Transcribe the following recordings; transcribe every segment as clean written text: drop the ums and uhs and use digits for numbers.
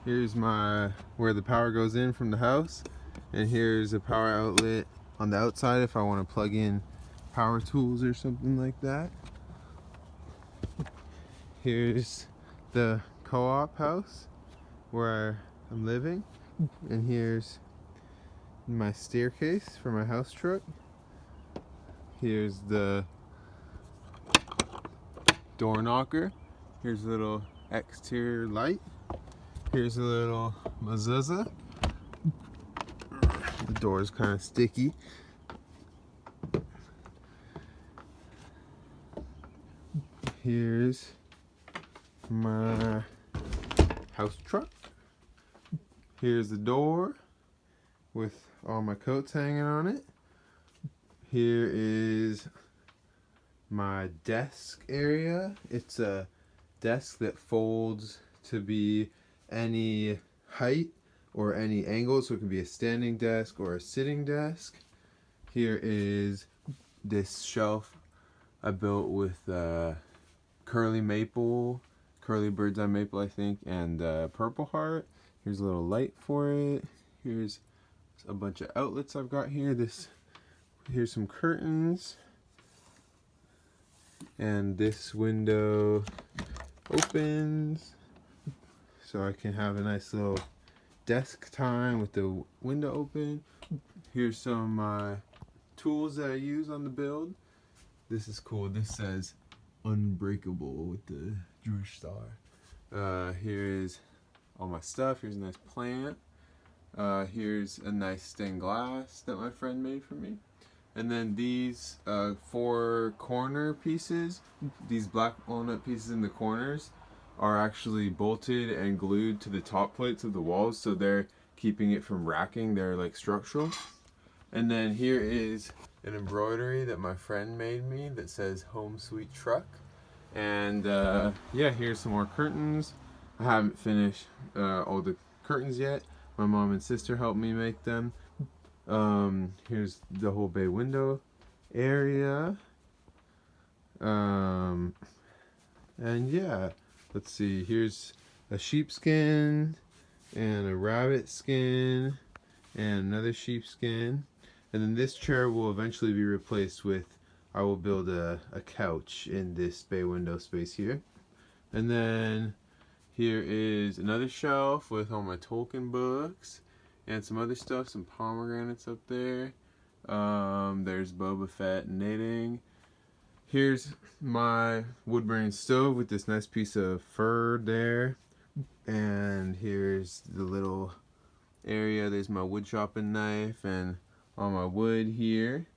Here's where the power goes in from the house, and here's a power outlet on the outside if I want to plug in power tools or something like that. Here's the co-op house where I'm living, and here's my staircase for my house truck. Here's the door knocker. Here's a little exterior light. Here's a little mezuzah. The door is kind of sticky. Here's my house truck. Here's the door with all my coats hanging on it. Here is my desk area. It's a desk that folds to be any height or any angle, so it can be a standing desk or a sitting desk. Here is this shelf I built with curly bird's eye maple, I think, and purple heart. Here's a little light for it. Here's a bunch of outlets I've got here. Here's some curtains, and this window opens so I can have a nice little desk time with the window open. Here's some tools that I use on the build. This is cool. This says unbreakable with the Jewish star. Here's all my stuff. Here's a nice plant. Here's a nice stained glass that my friend made for me. And then these 4 corner pieces, these black walnut pieces in the corners, are actually bolted and glued to the top plates of the walls, so they're keeping it from racking. They're like structural. And then here is an embroidery that my friend made me that says "Home Sweet Truck." And yeah, here's some more curtains. I haven't finished all the curtains yet. My mom and sister helped me make them. Here's the whole bay window area. And yeah, let's see. Here's a sheepskin and a rabbit skin and another sheepskin. And then this chair will eventually be replaced with, I will build a couch in this bay window space here. And then here is another shelf with all my Tolkien books and some other stuff, some pomegranates up there. There's Boba Fett knitting. Here's my wood burning stove with this nice piece of fur there. And here's the little area. There's my wood chopping knife and all my wood here.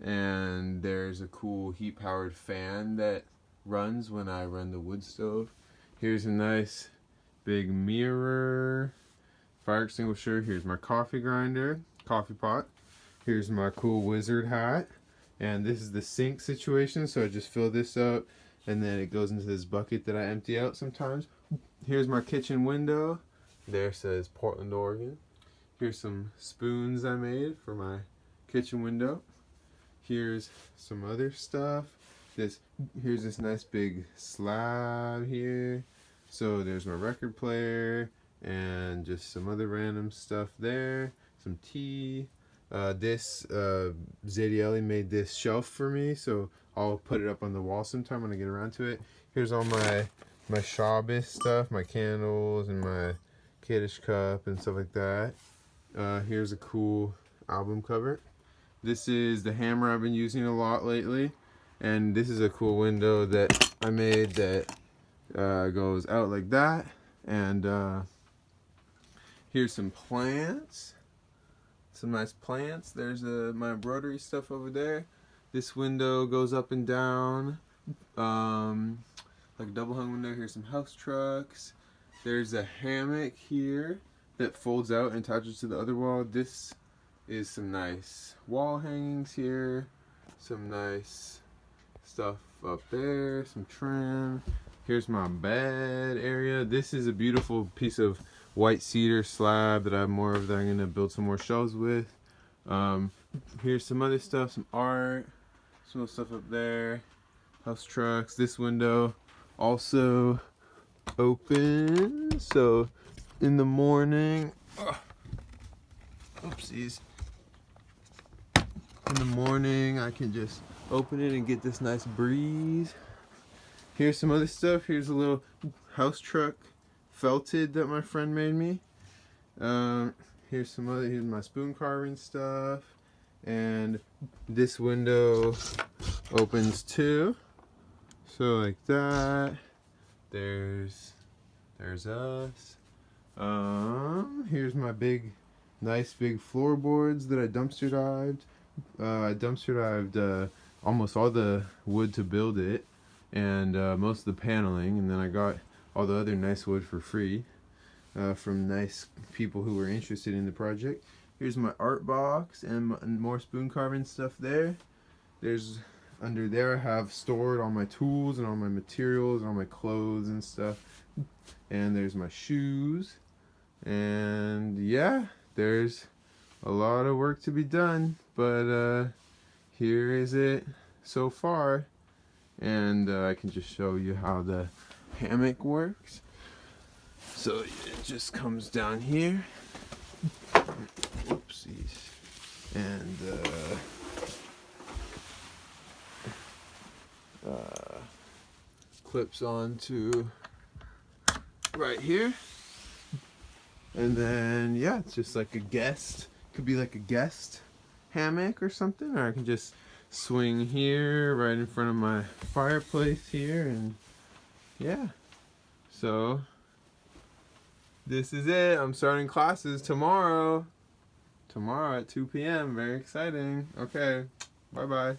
And there's a cool heat powered fan that runs when I run the wood stove. Here's a nice big mirror, fire extinguisher. Here's my coffee grinder, coffee pot. Here's my cool wizard hat. And this is the sink situation, so I just fill this up and then it goes into this bucket that I empty out sometimes. Here's my kitchen window. There says Portland, Oregon. Here's some spoons I made for my kitchen window. Here's some other stuff. Here's this nice big slab here. So there's my record player and just some other random stuff there. Some tea. Zadieli made this shelf for me, so I'll put it up on the wall sometime when I get around to it. Here's all my Shabbos stuff, my candles and my Kiddush cup and stuff like that. Here's a cool album cover. This is the hammer I've been using a lot lately, and this is a cool window that I made that goes out like that. And here's some plants. Some nice plants. There's my embroidery stuff over there. This window goes up and down, like a double hung window. Here's some house trucks. There's a hammock here that folds out and attaches to the other wall. This is some nice wall hangings here. Some nice stuff up there. Some trim. Here's my bed area. This is a beautiful piece of white cedar slab that I have more of that I'm going to build some more shelves with. Here's some other stuff, some art, some other stuff up there. House trucks. This window also open, so in the morning. Oopsies. In the morning, I can just open it and get this nice breeze. Here's some other stuff. Here's a little house truck felted that my friend made me. Here's my spoon carving stuff. And this window opens too. So like that. There's us. Here's my nice big floorboards that I dumpster dived. I dumpster dived almost all the wood to build it, and most of the paneling, and then I got all the other nice wood for free from nice people who were interested in the project. Here's my art box and more spoon carving stuff there. Under there I have stored all my tools and all my materials and all my clothes and stuff. And there's my shoes. And yeah, there's a lot of work to be done, but here is it so far. And I can just show you how the hammock works. So it just comes down here. Whoopsies. And clips onto right here. And then yeah, it's just like a guest. Could be like a guest hammock or something, or I can just swing here right in front of my fireplace here. And yeah, so this is it. I'm starting classes tomorrow at 2 p.m. Very exciting. Okay, bye bye.